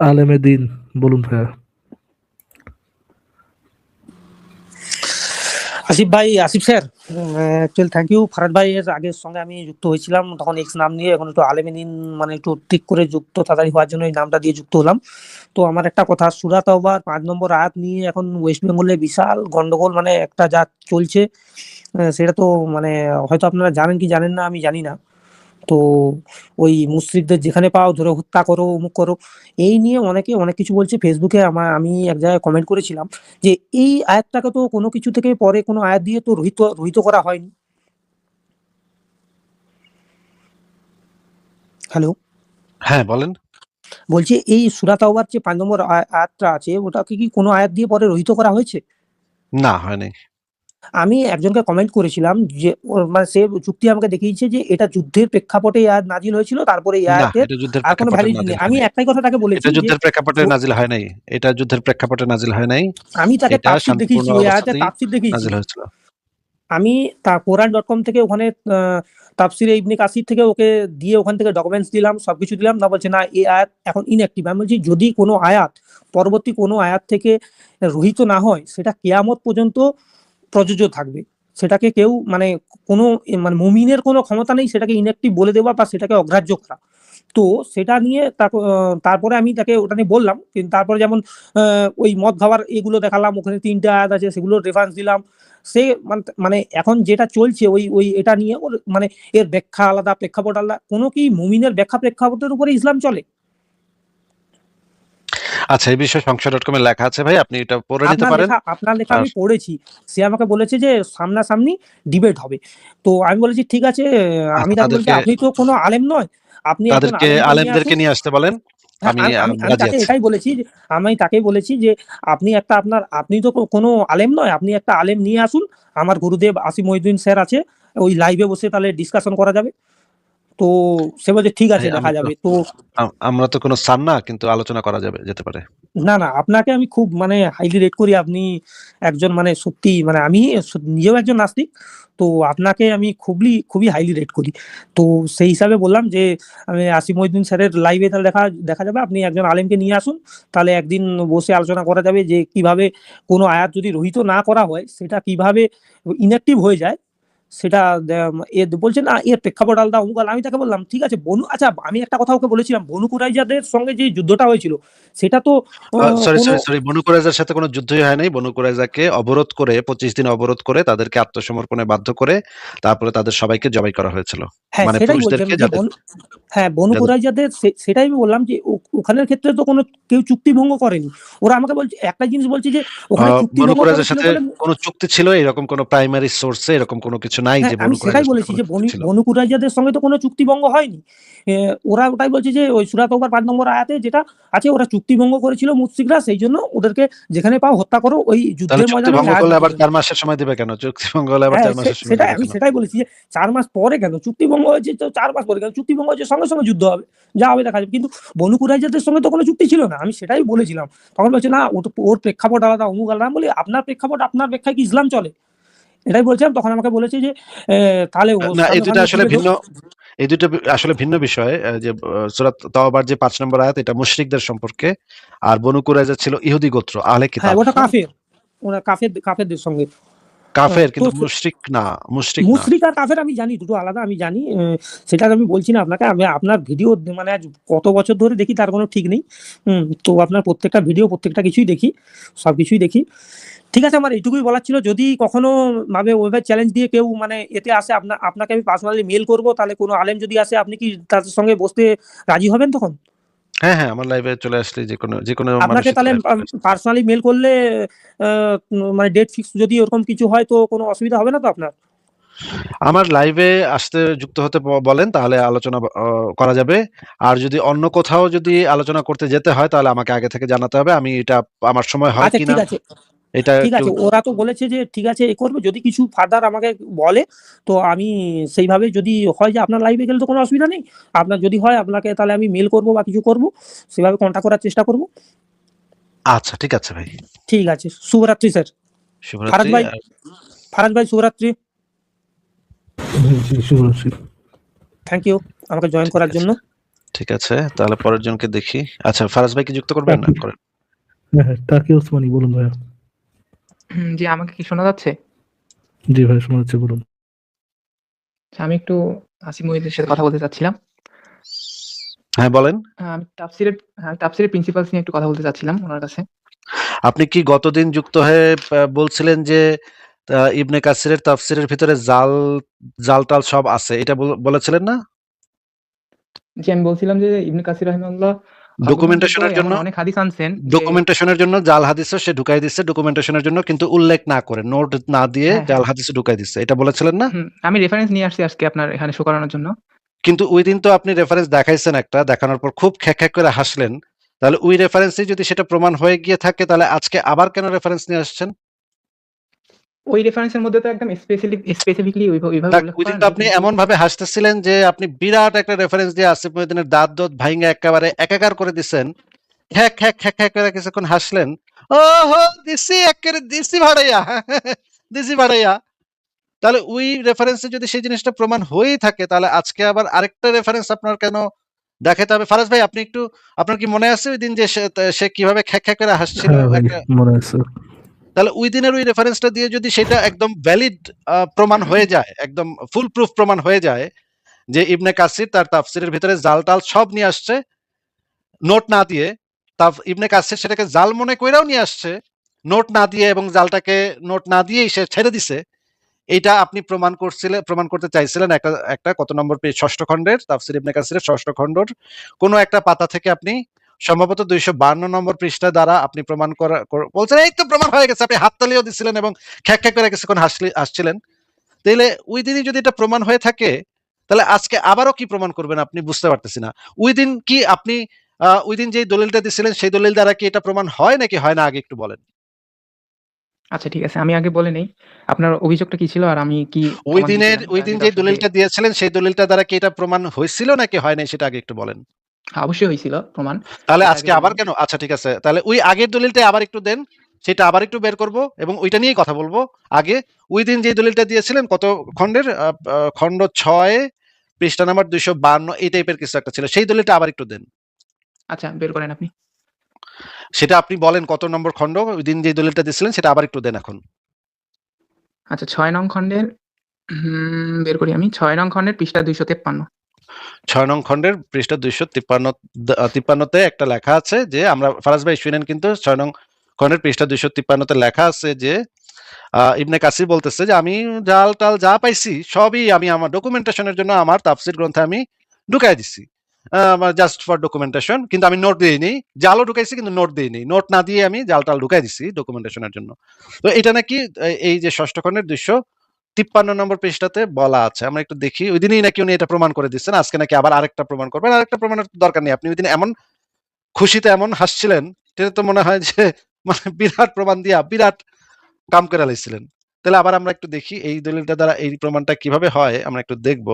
আলেমে দিন বলুন ভাইয়া। আসিফ ভাই, Asif sir, actually thank you. Farhad ভাইয়ের আগের সঙ্গে আমি যুক্ত হয়েছিলাম, তখন এক্স নাম নিয়ে, এখন একটু আলেমিন মানে একটু ঠিক করে যুক্ত তাড়াতাড়ি হওয়ার জন্য এই নামটা দিয়ে যুক্ত হলাম। তো আমার একটা কথা, সূরা তাওবার ৫ নম্বর আয়াত নিয়ে এখন ওয়েস্ট বেঙ্গলে বিশাল গন্ডগোল মানে একটা যা চলছে, সেটা তো মানে হয়তো আপনারা জানেন কি জানেন না আমি জানি না। তো ওই মুসলিমদের যেখানে পাও ধরে হত্যা করো, অমুক করো, এই নিয়ে অনেকে অনেক কিছু বলছে ফেসবুকে। আমি এক জায়গায় কমেন্ট করেছিলাম যে এই আয়াতটাকে তো কোনো কিছু থেকে পরে কোনো আয়াত দিয়ে তো রহিত রহিত করা হয়নি। হ্যালো, হ্যাঁ বলেন। বলছি এই সূরা তাওবার যে ৫ নম্বর আয়াতটা আছে, ওটাকে কি কোনো আয়াত দিয়ে পরে রহিত করা হয়েছে? না, হয়নি। আমি একজনকে কমেন্ট করেছিলাম যে মানে সে যুক্তি আমাকে দেখিয়েছে যে এটা যুদ্ধের প্রেক্ষাপটে এই আয়াত নাজিল হয়েছিল, তারপরে এই না, আয়াতের এটা যুদ্ধের আর কোনো প্রেক্ষাপটে ভ্যালিডিটি নাজিল নেই। হয় আমি নাই। একটাই কথা তাকে বলেছি এটা যে যুদ্ধের প্রেক্ষাপটে নাজিল হয় নাই। এটা যুদ্ধের প্রেক্ষাপটে নাজিল হয় নাই। আমি তাকে এটা তাফসীর শান্তিপূর্ণ দেখিয়েছি, ওই আয়াতের অবস্থাতেই তাফসীর দেখিয়েছি। নাজিল হয়েছিল। আমি তা কোরআন.com থেকে ওখানে তাফসিরে ইবনে কাসির থেকে ওকে দিয়ে ওখান থেকে ডকুমেন্টস দিলাম, সবকিছু দিলাম। না বলছে না এই আয়াত এখন ইনঅ্যাক্টিভ। আমি বলছি যদি কোনো আয়াত পরবর্তী কোনো আয়াত থেকে রহিত না হয়, সেটা কিয়ামত পর্যন্ত প্রযোজ্য থাকবে। সেটাকে কেউ মানে কোনো মানে মুমিনের কোনো ক্ষমতা নেই সেটাকে ইনঅ্যাক্টিভ বলে দেওয়া বা সেটাকে অগ্রাহ্য করা। তো সেটা নিয়ে তারপরে আমি তাকে ওটা নিয়ে বললাম। কিন্তু তারপরে যেমন ওই মদ খাওয়ার এগুলো দেখালাম, ওখানে ৩ টা আয়াত আছে সেগুলোর রেফারেন্স দিলাম। সে মানে এখন যেটা চলছে ওই এটা নিয়ে ওর মানে এর ব্যাখ্যা আলাদা, প্রেক্ষাপট আলাদা। কোনো কি মুমিনের ব্যাখ্যা প্রেক্ষাপটের উপরে ইসলাম চলে? আচ্ছা, এই বিষয়ে সংশয়.com এ লেখা আছে ভাই, আপনি এটা পড়ে নিতে পারেন। আপনার লেখা আর আমি পড়েছি। সে আমাকে বলেছে যে সামনাসামনি ডিবেট হবে। তো আমি বলেছি ঠিক আছে। আমি আচ্ছা, তাকে বলেছি আপনি তো কোনো আলেম নয়। আপনি একজন তাদেরকে আলেমকে নিয়ে আসুন। আলেমদেরকে নিয়ে আসতে বলেন। হ্যাঁ, আমি আমি আমি রাজি তাকে আছি। এটাই বলেছি যে আমি তাকে বলেছি যে আপনি তো কোনো আলেম নয়। আপনি একটা আলেম নিয়ে আসুন। আমার গুরুদেব আসিফ মহিউদ্দিন স্যার আছে। ওই লাইভে বসে তাহলে ডিসকাশন করা যাবে। তো সে বলছে ঠিক ভাই আছে, দেখা যাবে। তো আমরা তো কোনো স্যার না, কিন্তু আলোচনা করা যেতে পারে। না, আপনাকে আমি খুব মানে হাইলি রেট করি। আপনি একজন মানে সত্যি মানে আমি নিজেও একজন নাস্তিক। তো আপনাকে আমি খুবই হাইলি রেট করি। তো সেই হিসাবে বললাম যে আমি আসিফ মহিউদ্দিন স্যারের লাইভে তাহলে দেখা যাবে। আপনি একজন আলেমকে নিয়ে আসুন। তাহলে একদিন বসে আলোচনা করা যাবে যে কিভাবে কোনো আয়াত যদি রহিত না করা হয় সেটা কিভাবে ইনঅ্যাক্টিভ হয়ে যায়। সেটা বলছে না এর প্রেক্ষাপট আলাদা, অমুক আলাদা। আমি তাকে বললাম ঠিক আছে আচ্ছা, আমি একটা কথা ওকে বলেছিলাম, বনু কুরাইজাদের সঙ্গে যে যুদ্ধটা হয়েছিল সেটা তো কোনো সরি, বনু কুরাইজার সাথে কোনো যুদ্ধই হয় নাই। বনু কুরাইজাকে অবরোধ করে ২৫ দিন অবরোধ করে তাদেরকে আত্মসমর্পণে বাধ্য করে তারপরে তাদের সবাইকে জবাই করা হয়েছিল। হ্যাঁ, মানে সেটাই বলছি পুরুষদেরকে আমি যে হ্যাঁ, বনু যাদের কুরাইজাদের সেটাই আমি বললাম যে ওখানের ক্ষেত্রে তো কোনো কেউ চুক্তি ভঙ্গ করেনি। ওরা আমাকে বলছে একটা জিনিস বলছে যে ওখানে চুক্তি বনু ভঙ্গ কুরাইজার করেছিল সাথে বলে। কোনো চুক্তি ছিল এরকম কোনো প্রাইমারি সোর্সে এরকম কোনো কিছু নাই হ্যাঁ, যে আমি বনু সেটাই কুরাইজার সাথে বলেছি কোনো যে চুক্তি ছিল। বনু কুরাইজাদের সঙ্গে তো কোনো চুক্তি ভঙ্গ হয়নি। ওরা ওটাই বলছে যে ওই সূরা তাওবার ৫ নম্বর আয়াতে যেটা আছে ওরা চুক্তি ভঙ্গ করেছিল মুশরিকরা, সেইজন্য ওদেরকে যেখানে পাও হত্যা করো। ওই তাহলে যুদ্ধের চুক্তি ময়দানে ওই ভঙ্গ আয়াত করলে নাযিল আবার হয়েছে। ৪ মাসের সময় দিবে কেন? চুক্তি ভঙ্গ হলে আবার হ্যাঁ, ৪ মাসের সময় সেটাই দিবে আমি কেন? সেটাই বলেছি যে ৪ মাস পরে কেন? চুক্তি ভঙ্গ হয়েছে তো ৪ মাস পরে কেন? চুক্তি ভঙ্গ হয়েছে সঙ্গে, সঙ্গে যুদ্ধ হবে। যা হবে দেখা যাবে। কিন্তু বনু কুরাইজাদের সঙ্গে তো কোনো চুক্তি ছিল না। আমি সেটাই বলেছিলাম। তখন বলছে না ওর প্রেক্ষাপট আলাদা, অমুক আলাদা। আমি বলি আপনার প্রেক্ষাপট, আপনার ব্যাখ্যায় কি ইসলাম চলে? এটাই বলছিলাম। তখন আমাকে বলেছে যে তাহলে ও না, এই দুটো সামনাসামনি আসলে ডিবেট হোক। ভিন্ন। এই দুটো আসলে ভিন্ন বিষয়। যে সূরা তাওবার যে ৫ নম্বর আয়াত এটা মুশরিকদের সম্পর্কে। আর বনু কুরাইজা ছিল ইহুদি গোত্র, আহলে হ্যাঁ, কিতাব। ওটা হ্যাঁ? কাফের। ওরা কাফেরদের সঙ্গে। কাফের তো কিন্তু মুশরিক না, মুশরিক না। মুশরিক আর কাফের আমি জানি, দুটো আলাদা আমি জানি। সেটা আমি বলছি না আপনাকে। আমি আপনার ভিডিও মানে আজ কত বছর ধরে দেখি তার কোনো ঠিক নেই। তো আপনার প্রত্যেকটা ভিডিও প্রত্যেকটা কিছুই দেখি, সবকিছুই দেখি। ঠিক আছে, আমার এইটুকুই বলার ছিল। যদি কখনো ওইভাবে চ্যালেঞ্জ দিয়ে কেউ মানে এতে আসে, আপনাকে আমি পার্সোনালি মেইল করব। তাহলে কোনো আলেম যদি আসে আপনি কি তাদের সঙ্গে বসতে রাজি হবেন তখন? হ্যাঁ, হ্যাঁ, আমার লাইভে চলে আসলে যেকোনো আপনাকে মানুষই তো তাহলে লাইভে চলে আসতে পারে। পার্সোনালি মেইল করলে আ মানে ডেট ফিক্স যদি ওরকম কিছু হয় তো কোনো অসুবিধা হবে না তো আপনার? আমার লাইভে আসতে যুক্ত হতে বলেন, তাহলে আলোচনা করা যাবে। আর যদি অন্য কোথাও যদি আলোচনা করতে যেতে হয় তাহলে আমাকে আগে থেকে জানাতে হবে। আমি এটা আমার সময় হয় আচ্ছা, কিনা ঠিক আছে। এটা ঠিক একটু। আছে। ওরা তো বলেছে যে ঠিক আছে এ করবে। যদি কিছু ফার্দার আমাকে বলে তো আমি সেইভাবে যদি হয় যে আপনার লাইভে গেলে তো কোনো অসুবিধা নেই। আপনার যদি হয় আপনাকে তাহলে আমি মেইল করব বা কিছু করব। সেভাবে কনট্যাক্ট করার চেষ্টা করব। আচ্ছা, ঠিক আছে ভাই। ঠিক আছে। শুভরাত্রি স্যার। ফারাজ শুভরাত্রি। ভাই, শুভরাত্রি। জি, শুভরাত্রি। থ্যাংক ইউ আমাকে জয়েন করার ঠিক আছে। জন্য। ঠিক আছে, তাহলে পরের জনকে দেখি। আচ্ছা, ফারাজ ভাই কি যুক্ত করবেন? না করেন। হ্যাঁ, তাকি ওসমানী বলুন ভাইয়া। জি, আমাকে কি শোনা যাচ্ছে? জি ভাই, শোনা যাচ্ছে, বলুন। আমি একটু আসিফ মহিউদ্দিনের সাথে কথা বলতে চাচ্ছিলাম। হ্যাঁ, বলেন। আমি তাফসীরের প্রিন্সিপালস নিয়ে একটু কথা বলতে চাচ্ছিলাম ওনার কাছে। আপনি কি গতদিন যুক্ত হয়ে বলছিলেন যে ইবনে কাসিরের তাফসিরের ভিতরে জাল-টাল সব আছে, এটা বলেছিলেন না? জি, আমি বলছিলাম যে ইবনে কাসির রাহিমাহুল্লাহ ডকুমেন্টেশনের জন্য অনেক হাদিস আনছেন যে ডকুমেন্টেশনের জন্য জাল হাদিসও সে ঢুকাই দিচ্ছে, ডকুমেন্টেশনের জন্য কিন্তু উল্লেখ না করে, নোট না দিয়ে হ্যাঁ, জাল হাদিসও ঢুকাই দিচ্ছে, এটা বলেছিলেন না? আমি রেফারেন্স নিয়ে আসছি আজকে আপনার এখানে শো করানোর জন্য। কিন্তু ওই দিন তো আপনি রেফারেন্স দেখাইছেন একটা, দেখানোর পর খুব খ্যাক করে হাসলেন। তাহলে ওই রেফারেন্সই যদি সেটা প্রমাণ হয়ে গিয়ে থাকে, তাহলে আজকে আবার কেন রেফারেন্স নিয়ে আসছেন? ওই রেফারেন্সের মধ্যে তো একদম স্পেসিফিকলি ওইভাবে উল্লেখ ওই করা দিন তো নেই, আপনি কিন্তু এমন ভাবে হাসতেছিলেন যে আপনি বিরাট একটা রেফারেন্স দিয়ে আসিফ মহিউদ্দিনের দাঁত ভাইঙ্গা একেবারে একাকার করে দিচ্ছেন। খ্যাক করে কিছুক্ষণ হাসলেন। ওহো, দিছি একেবারে দিছি ভাড়াইয়া দিছি ভাড়াইয়া। তাহলে ওই রেফারেন্সে যদি সেই জিনিসটা প্রমাণ হয়েই থাকে, তাহলে আজকে আবার আরেকটা রেফারেন্স আপনার কেন দেখাতে হবে? ফারাজ ভাই, আপনি একটু, আপনার কি মনে আছে ওই দিন যে সে কিভাবে খ্যাক করে হাসছিল হ্যাঁ ভাই, একটা? মনে আছে। তাহলে ওই দিনের ওই রেফারেন্সটা দিয়ে যদি সেটা একদম ভ্যালিড প্রমাণ হয়ে যায়, একদম ফুল প্রুফ প্রমাণ হয়ে যায় যে ইবনে কাসির তার তাফসিরের ভিতরে জাল-টাল সব নিয়ে আসছে, নোট না দিয়ে। ইবনে কাসির সেটাকে জাল মনে কইরাও নিয়ে আসছে, নোট না দিয়ে, এবং জালটাকে নোট না দিয়েই সে ছেড়ে দিছে। এইটা আপনি প্রমাণ করতে চাইছিলেন একটা কত নম্বর পেজ, ৬ষ্ঠ খণ্ডের তাফসির ইবনে কাসিরের ৬ষ্ঠ খণ্ডর কোন একটা পাতা থেকে আপনি সম্ভবত ২৫২ নম্বর পৃষ্ঠা দ্বারা আপনি প্রমাণ বলছেন এই তো প্রমাণ হয়ে গেছে, আপনি হাততালিও দিচ্ছিলেন এবং খ্যাক করে কিছুক্ষণ হাসছিলেন। তাইলে ওই দিনই যদি এটা প্রমাণ হয়ে থাকে, তাহলে আজকে আবারও কি প্রমাণ করবেন আপনি? বুঝতে পারতেছি না। ওই দিন কি আপনি ওই দিন যেই দলিলটা দিছিলেন সেই দলিল দ্বারা কি এটা প্রমাণ হয় নাকি হয় না, আগে একটু বলেন। আচ্ছা, ঠিক আছে, আমি আগে বলে নেই আপনার অভিযোগটা কি ছিল আর আমি কি ওই প্রমাণ দিনের দিয়েছিলাম ওই তার দিন যদি যে দর্শকদের দলিলটা দিয়েছিলেন সেই দলিলটা দ্বারা কি এটা প্রমাণ হয়েছিল নাকি হয় নাই, সেটা আগে একটু বলেন। অবশ্যই হয়েছিল প্রমাণ। তাহলে সেটা আজকে আগে আবার বলে কেন? আচ্ছা, ঠিক আছে, তাহলে ওই আগের দলিলটা আবার একটু দেন, সেটা আবার একটু বের করব এবং ওইটা নিয়েই কথা বলবো। আগে ওই দিন যে দলিলটা দিয়েছিলেন কত খণ্ডের, খণ্ড ৬ পৃষ্ঠা নাম্বার ২৫২, এই টাইপের কিছু একটা ছিল, সেই দলিলটা আবার একটু দেন। আচ্ছা, বের করেন আপনি। সেটা আপনি বলেন কত নম্বর খণ্ড, ওই দিন যে দলিলটা দিয়েছিলেন সেটা আবার একটু দেন এখন। আচ্ছা, ৬ নং খণ্ডের বের করি আমি। ৬ নং খণ্ডের পৃষ্ঠা ২৫৩। ৬ নং খণ্ডের পৃষ্ঠা ২৫৩ একটা লেখা আছে যে, আমরা ফারাজ ভাই শুনেন কিন্তু, ৬ নং খণ্ডের পৃষ্ঠা ২৫৩ লেখা আছে যে ইবনে কাসির বলতেছে যে আমি জাল-টাল যা পাইছি সবই আমি আমার ডকুমেন্টেশনের জন্য আমার তাফসীর গ্রন্থে আমি ঢুকাই দিছি। আমার জাস্ট ফর ডকুমেন্টেশন, কিন্তু আমি নোট দেইনি। জালও ঢুকাইছি কিন্তু নোট দেইনি। নোট না দিয়ে আমি জাল-টাল ঢুকাই দিছি ডকুমেন্টেশনের জন্য। তো এটা নাকি এই যে ৬ষ্ঠ খণ্ডের ২৫৩ নম্বর পৃষ্ঠাতে বলা আছে। আমরা একটু দেখি। ওইদিনই নাকি উনি এটা প্রমাণ করে দিচ্ছেন। আজকে নাকি আবার আরেকটা প্রমাণ করবেন। আরেকটা প্রমাণের দরকার নেই। আপনি ওইদিন এমন খুশিতে এমন হাসছিলেন, এটা তো মনে হয় যে মানে বিরাট প্রমাণ দিয়া বিরাট কাম করে লাইছিলেন। তাহলে আবার আমরা একটু দেখি এই দলিলটা দ্বারা এই প্রমাণটা কিভাবে হয়, আমরা একটু দেখব।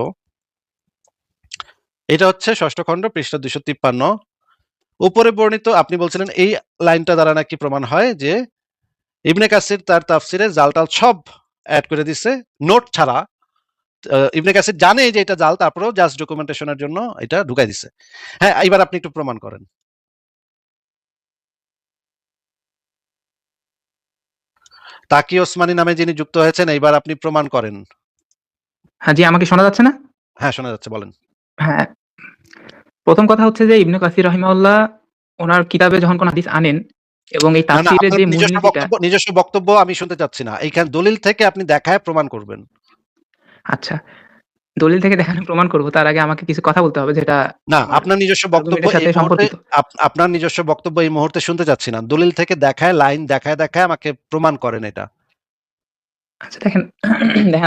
এটা হচ্ছে ৬ষ্ঠ খণ্ড পৃষ্ঠা ২৫৩। উপরে বর্ণিত, আপনি বলছিলেন এই লাইনটা দ্বারা নাকি প্রমাণ হয় যে ইবনে কাসির তার তাফসিরে জাল-টাল সব এড করে দিছে, নোট ছাড়া। ইবনে কাসির জানে যে এটা জাল, তারপরেও জাস্ট ডকুমেন্টেশনের জন্য এটা ঢুকাই দিছে। হ্যাঁ, এবার আপনি একটু প্রমাণ করেন। তাকি ওসমানী নামে যিনি যুক্ত হয়েছেন, এইবার আপনি প্রমাণ করেন। হ্যাঁ, জি, আমাকে শোনা যাচ্ছে না? হ্যাঁ, শোনা যাচ্ছে, বলেন। হ্যাঁ, প্রথম কথা হচ্ছে যে ইবনে কাসির রাহিমাহুল্লাহ ওনার কিতাবে যখন কোন হাদিস আনেন এবং এই না, না, তাফসীরের আপনার যে মূলনীতিটা নিজস্ব বক্তব্য আমি শুনতে চাচ্ছি না। এইখানে দলিল থেকে আপনি দেখায় প্রমাণ করবেন। আচ্ছা, দলিল থেকে দেখানো প্রমাণ করব তার আগে আমাকে কিছু কথা বলতে হবে যেটা না, আমার আপনার নিজস্ব বক্তব্য আর্গুমেন্টের সাথে এই মুহূর্তে, সম্পর্কিত। আপনার নিজস্ব বক্তব্য এই মুহূর্তে শুনতে চাচ্ছি না। দলিল থেকে দেখায়, লাইন দেখায় আমাকে প্রমাণ করেন এটা। আচ্ছা, দেখেন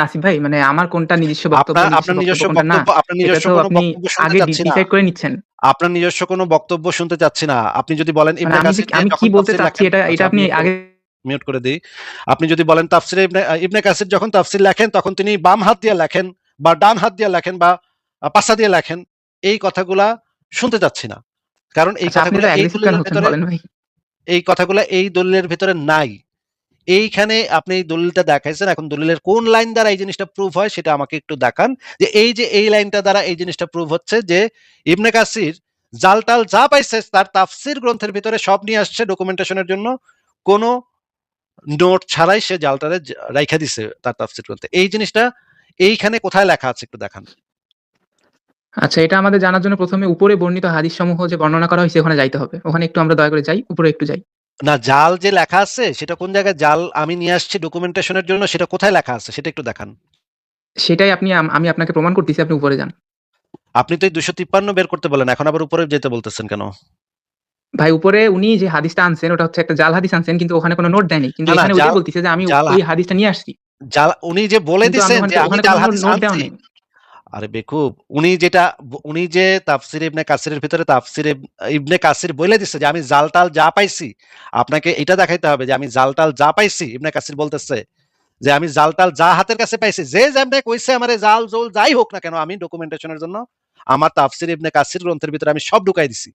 আসিফ ভাই, মানে আমার কোনটা নিজস্ব বক্তব্য, আপনার নিজস্ব নিজস্ব বক্তব্য কোনটা না, বক্তব্য, আপনার এটা নিজস্ব তো কোনো আপনি বক্তব্য শুনতে আগে চাচ্ছি না। ডিসাইড করে নিচ্ছেন। আপনার নিজস্ব কোনো বক্তব্য শুনতে চাচ্ছি না। আপনি যদি বলেন মানে ইবনে কাসির যে আমি কি যখন বলতে তাফসীর চাচ্ছি লেখেন, এটা আচ্ছা আপনি আগে মিউট করে দেই। আপনি যদি বলেন তাফসীরে ইবনে কাসির যখন তাফসীর লেখেন তখন তিনি বাম হাত দিয়ে লেখেন বা ডান হাত দিয়ে লেখেন বা পাছা দিয়ে লেখেন, এই কথাগুলা শুনতে চাচ্ছি না। কারণ এই আচ্ছা, আপনি কথাগুলো তো এই অ্যাগ্রেসিভ কেন দলিলের হচ্ছেন ভেতরে, বলেন ভাই? এই কথাগুলো এই দলিলের ভেতরে নাই। এইখানে আপনি এই দলিলটা দেখাইছেন, এখন দলিলের কোন লাইন দ্বারা এই জিনিসটা প্রুভ হয় সেটা আমাকে একটু দেখান, যে এই লাইনটা দ্বারা এই জিনিসটা প্রুভ হচ্ছে যে ইবনে কাসির জালটাল যা পাইছে তার তাফসির গ্রন্থের ভিতরে সব নিয়ে আসছে ডকুমেন্টেশনের জন্য, কোনো নোট ছাড়াই সে জালটারে রাইখা দিছে তার তাফসির গ্রন্থে। এই জিনিসটা এইখানে কোথায় লেখা আছে একটু দেখান। আচ্ছা, এটা আমাদের জানার জন্য প্রথমে উপরে বর্ণিত হাদিস সমূহ যে বর্ণনা করা হয়েছে ওখানে যাইতে হবে। ওখানে একটু আমরা দয়া করে যাই, উপরে একটু যাই। না, জাল যে লেখা আছে সেটা কোন জায়গায়, জাল আমি নিয়ে আসছি ডকুমেন্টেশনের জন্য, সেটা কোথায় লেখা আছে সেটা একটু দেখান। সেটাই আমি আপনাকে প্রমাণ করতেছি, আপনি উপরে যান। আপনি তো এই 253 বের করতে বলেন, এখন আবার উপরে যেতে বলতেছেন কেন? ভাই উপরে উনি যে হাদিসটা আনছেন ওটা হচ্ছে একটা জাল হাদিস আনছেন, কিন্তু ওখানে কোনো নোট দেয়নি, কিন্তু না, না, এখানে ওইটাই বলতেছে যে আমি জাল ওই হাদিসটা নিয়ে আসছি, জাল উনি যে বলে কিন্তু আমি দিছেন যে আমি ওখানে জাল কোনো হাদিস নোট দেওয়া আনছি। নেই। আরে বেকুব, উনি যে তাফসির ইবনে কাসিরের ভিতরে তাফসির ইবনে কাসির বলে দিচ্ছে যে আমি জালটাল যা পাইছি, আপনাকে এটা দেখাইতে হবে যে আমি জালটাল যা পাইছি। ইবনে কাসির বলতেছে যে আমি জালটাল যা হাতের কাছে পাইছি, যে যেমনে কইছে আমারে জাল জোল যাই হোক না কেন, আমি ডকুমেন্টেশনের জন্য আমার তাফসির ইবনে কাসির গ্রন্থের ভিতরে আমি সব ঢুকাই দিছি।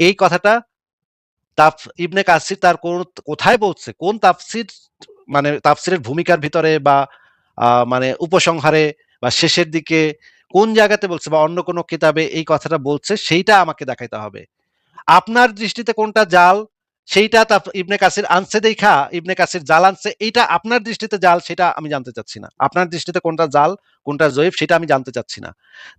এই কথাটা ইবনে কাসির তার কোথায় বলছে, কোন তাফসির, মানে তাফসিরের ভূমিকার ভিতরে বা মানে উপসংহারে বা শেষের দিকে কোন জায়গাতে বলছে বা অন্য কোনো কিতাবে এই কথাটা বলছে, সেইটা আমাকে দেখাইতে হবে। আপনার দৃষ্টিতে কোনটা জাল সেইটা ইবনে কাসির আনছে দেখা ইবনে কাসির জাল আনছে, এইটা আপনার দৃষ্টিতে জাল সেটা আমি জানতে চাচ্ছি না। আপনার দৃষ্টিতে কোনটা জাল কোনটা জয়ীফ সেটা আমি জানতে চাচ্ছি না।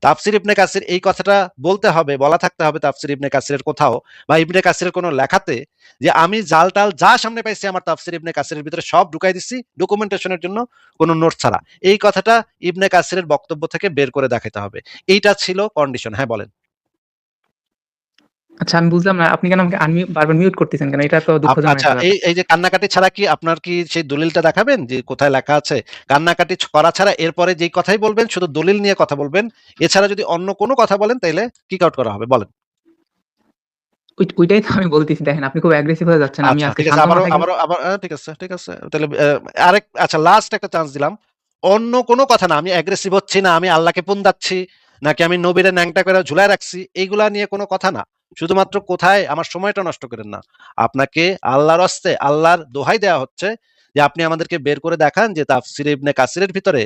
তাফসির ইবনে কাসির এই কথাটা বলতে হবে, বলা থাকতে হবে তাফসির ইবনে কাসিরের কোথাও বা ইবনে কাসিরের কোনো লেখাতে যে আমি জাল টাল যা সামনে পাইছি আমার তাফসির ইবনে কাসিরের ভিতরে সব ঢুকাই দিছি ডকুমেন্টেশনের জন্য, কোনো নোট ছাড়া। এই কথাটা ইবনে কাসিরের বক্তব্য থেকে বের করে দেখাতে হবে। এইটা ছিল কন্ডিশন। হ্যাঁ বলেন। আচ্ছা, আমি বুঝলাম না আপনি কেন আমাকে বারবার মিউট করতেছেন কেন? এটা তো দুঃখজনক আচ্ছা, একটা ব্যাপার। এই যে কান্নাকাটি ছাড়া কি আপনার কি সেই দলিলটা দেখাবেন যে কোথায় লেখা আছে? কান্নাকাটি করা ছাড়া এরপরে যেই কথাই বলবেন শুধু দলিল নিয়ে কথা বলবেন। এছাড়া যদি অন্য কোনো কথা বলেন তাইলে কিক আউট করা হবে। বলেন। ওইটাই তো আমি বলতেছি, দেখেন আপনি খুব অ্যাগ্রেসিভ হয়ে যাচ্ছেন। আমি আচ্ছা, আজকে ঠিক আছে। শান্ত আবারও মাথায় আবারও আবার ঠিক আছে, ঠিক আছে। তাহলে আচ্ছা, লাস্ট একটা চান্স দিলাম। অন্য কোনো কথা না, আমি অ্যাগ্রেসিভ হচ্ছি না, আমি আল্লাহকে পুন্দাচ্ছি নাকি আমি নবীরে ন্যাংটা করে ঝুলায় রাখছি, এইগুলা নিয়ে কোনো কথা না। শুধুমাত্র কোথায় আমার সময়টা নষ্ট করেন না। আপনাকে আল্লাহর হস্তে আল্লাহর দোহাই দেওয়া হচ্ছে যে আপনি আমাদেরকে বের করে দেখান যে তাফসির ইবনে কাসিরের ভিতরে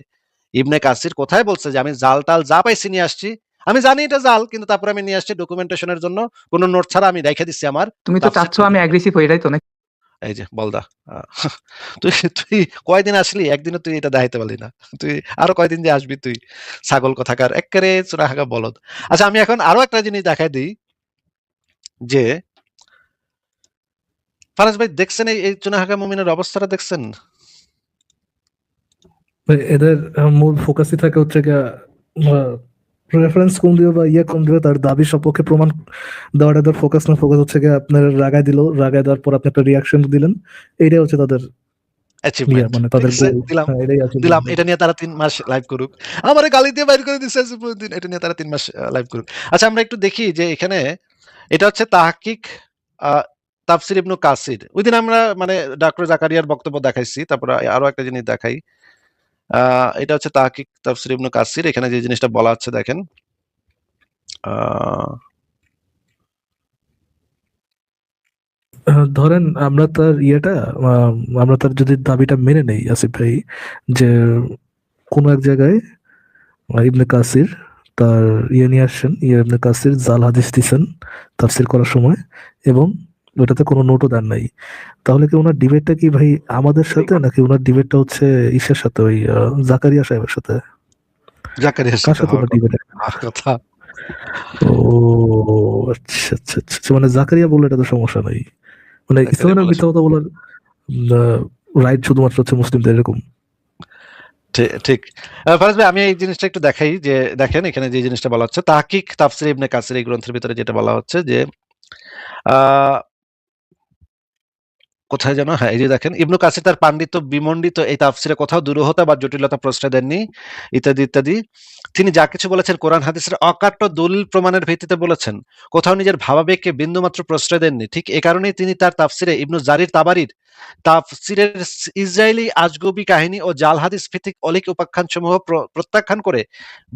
ইবনে কাসির কোথায় বলছে যে আমি জাল টাল যা পাইছি নিয়ে আসছি। আমি জানি এটা জাল, কিন্তু তারপরে আমি নিয়ে আসছি ডকুমেন্টেশনের জন্য, কোনো নোট ছাড়া আমি রেখে দিচ্ছি আমার তুমি তো চাচ্ছ আমি অ্যাগ্রেসিভ হই, তাই তো নাকি? এই যে বলদা, তুই তুই কয়দিন আসলি, একদিনও তুই এটা দেখাইতে পারলি না। তুই আরো কয়দিন যে আসবি তুই, ছাগল কথাকার একেবারে চোরাহাগা বলদ। আচ্ছা, আমি এখন আরো একটা জিনিস দেখাই দিই যে ফারাজ ভাই দেখছেন এই চুনাহাগা মুমিনের অবস্থাটা দেখছেন? এদের মূল ফোকাসই থাকে হচ্ছে গিয়া রেফারেন্স কম দিবে বা কম দিবে, তার দাবি সপক্ষে প্রমাণ দেওয়াটা তার ফোকাস না। ফোকাস হচ্ছে গিয়ে আপনার রাগায় দিল, রাগায় দেওয়ার পর আপনি একটা রিয়াকশন দিলেন, এইটাই হচ্ছে তাদের অ্যাচিভমেন্ট। মানে ঠিক তাদের আছে, গোল। দিলাম হ্যাঁ, এটাই আছে। দিলাম। এটা নিয়ে তারা 3 মাস লাইভ করুক, আমারে গালি দিয়ে বাইর করে দিচ্ছে দিন, এটা নিয়ে তারা 3 মাস লাইভ করুক। আচ্ছা, আমরা একটু দেখি যে এখানে এটা হচ্ছে তাহকিক তাফসির ইবনু কাসির। ওইদিন আমরা মানে ডক্টর জাকারিয়ার বক্তব্য দেখাইছি, তারপরে আরো একটা জিনিস দেখাই। এটা হচ্ছে তাহকিক তাফসির ইবনু কাসির। এখানে যে জিনিসটা বলা হচ্ছে দেখেন, ধরেন আমরা তার আমরা তার যদি দাবিটা মেনে নেই আসিফ ভাই, যে কোনো এক জায়গায় ইবনে কাসির তার নিয়ে আসছেন, ইবনে কাসির জাল হাদিস দিছেন তাফসির করার সময়, এবং ওটাতে কোনো নোটও দেন নাই, তাহলে কি ওনার ডিবেটটা কি ভাই আমাদের সাথে, নাকি ওনার ডিবেটটা হচ্ছে ইসের সাথে, ওই জাকারিয়া সাহেবের সাথে? জাকারিয়ার কার সাথে সাথে ওনার ডিবেট? হওয়ার কথা। ও আচ্ছা আচ্ছা আচ্ছা, মানে জাকারিয়া বললে এটা তো সমস্যা নাই, মানে জাকারিয়া ইসলামের বলে মিথ্যা কথা বলার রাইট শুধুমাত্র হচ্ছে মুসলিমদের, এরকম? ঠিক। ফারাজ ভাই, আমি এই জিনিসটা একটু দেখাই যে দেখেন এখানে যে জিনিসটা বলা হচ্ছে তাহকিক তাফসির ইবনে কাসির এই গ্রন্থের ভিতরে যেটা বলা হচ্ছে যে আহ কোথায় যেন, হ্যাঁ, এই যে দেখেন, ইবনু কাসির তার পাণ্ডিত্য বিমণ্ডিত এই তাফসিরে কোথাও দুরূহতা বা জটিলতা প্রশ্রয় দেননি, ইত্যাদি ইত্যাদি। তিনি যা কিছু বলেছেন কোরআন হাদিসের অকাট্য দলিল প্রমাণের ভিত্তিতে বলেছেন, কোথাও নিজের ভাবাবেগকে বিন্দুমাত্র প্রশ্রয় দেননি। ঠিক এ কারণেই তিনি তার তাফসিরে ইবনু জারির তাবারির তাফসিরের ইসরায়েলি আজগুবি কাহিনী ও জাল হাদিস ভিত্তিক অলিক উপাখ্যানসমূহ প্রত্যাখ্যান করে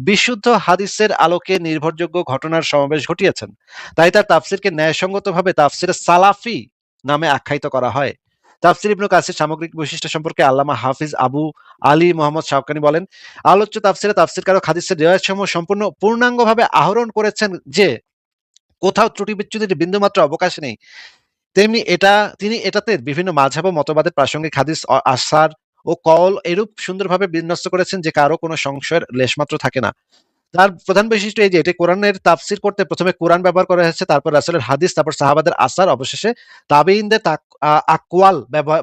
বিশুদ্ধ হাদিসের আলোকে নির্ভরযোগ্য ঘটনার সমাবেশ ঘটিয়েছেন। তাই তার তাফসিরকে ন্যায়সঙ্গতভাবে তাফসিরে সালাফি নামে আখ্যায়িত করা হয়। তাফসির ইবনু কাসির সামগ্রিক বৈশিষ্ট্য সম্পর্কে আল্লামা হাফিজ আবু আলী মোহাম্মদ শাওকানি বলেন, আলোচ্য তাফসিরে তাফসিরকারক হাদিসের রিওয়ায়াতসমূহ সম্পূর্ণ পূর্ণাঙ্গভাবে আহরণ করেছেন যে কোথাও ত্রুটি বিচ্যুতির বিন্দুমাত্র অবকাশ নেই, তেমনি তিনি এটাতে বিভিন্ন মাযহাব ও মতবাদের প্রাসঙ্গিক হাদিস, আসার ও কওল এরূপ সুন্দরভাবে বিন্যস্ত করেছেন যে কারো কোনো সংশয়ের লেশমাত্র থাকে না। তার প্রধান বৈশিষ্ট্য এই যে এটি কোরআনের তাফসির করতে প্রথমে কোরআন ব্যবহার করা হয়েছে, তারপর রাসূলের হাদিস, তারপর সাহাবাদের আসার, অবশেষে তাবেঈনদের আকওয়াল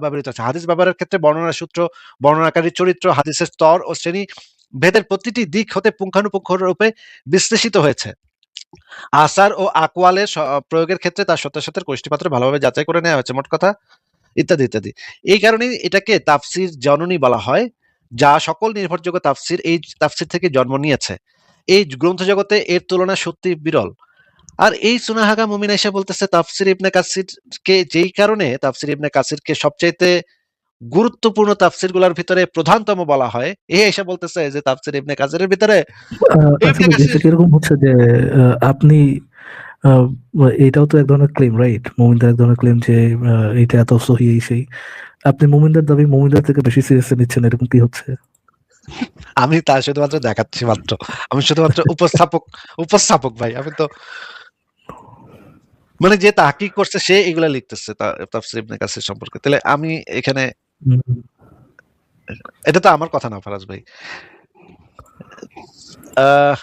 ব্যবহৃত হচ্ছে। হাদিস ব্যবহারের ক্ষেত্রে বর্ণনার সূত্র, বর্ণনাকারীর চরিত্র, হাদিসের স্তর ও শ্রেণী ভেদের প্রতিটি দিক হতে পুঙ্খানুপুঙ্খ রূপে বিশ্লেষিত হয়েছে। আসার ও আকওয়ালের প্রয়োগের ক্ষেত্রে তার সত্যাসত্যের কোষ্ঠীপাত্র ভালোভাবে যাচাই করে নেওয়া হয়েছে, মোট কথা ইত্যাদি ইত্যাদি। এই কারণেই এটাকে তাফসির জননী বলা হয়, যা সকল নির্ভরযোগ্য তাফসির এই তাফসির থেকে জন্ম নিয়েছে। এই গ্রন্থ জগতে এর তুলনা সত্যি বিরল। আর এই সুনাহাগা মুমিনা এসে বলতেছে তাফসির ইবনে কাসিরকে, যেই কারণে তাফসির ইবনে কাসিরকে সবচাইতে গুরুত্বপূর্ণ তাফসির গুলার ভিতরে প্রধানতম বলা হয়, এ এসে বলতেছে যে তাফসির ইবনে কাসিরের ভিতরে আচ্ছা ইবনে ভাই, কাসির। বিষয়টা কিরকম হচ্ছে যে আপনি এটাও তো এক ধরনের ক্লেম, রাইট? মুমিনদের এক ধরনের ক্লেম যে এটা এত সহি এই সেই। আপনি মুমিনদের দাবি মুমিনদের থেকে বেশি সিরিয়াসলি নিচ্ছেন, এরকম কি হচ্ছে? আমি তা শুধুমাত্র দেখাচ্ছি মাত্র, আমি শুধুমাত্র উপস্থাপক ভাই, আমি তো মানে যে তাহকিক করছে সে এগুলা লিখতেছে তাফসির ইবনে কাসির সম্পর্কে, তাহলে আমি এখানে হুম। এটা তো আমার কথা না ফারাজ ভাই। আহ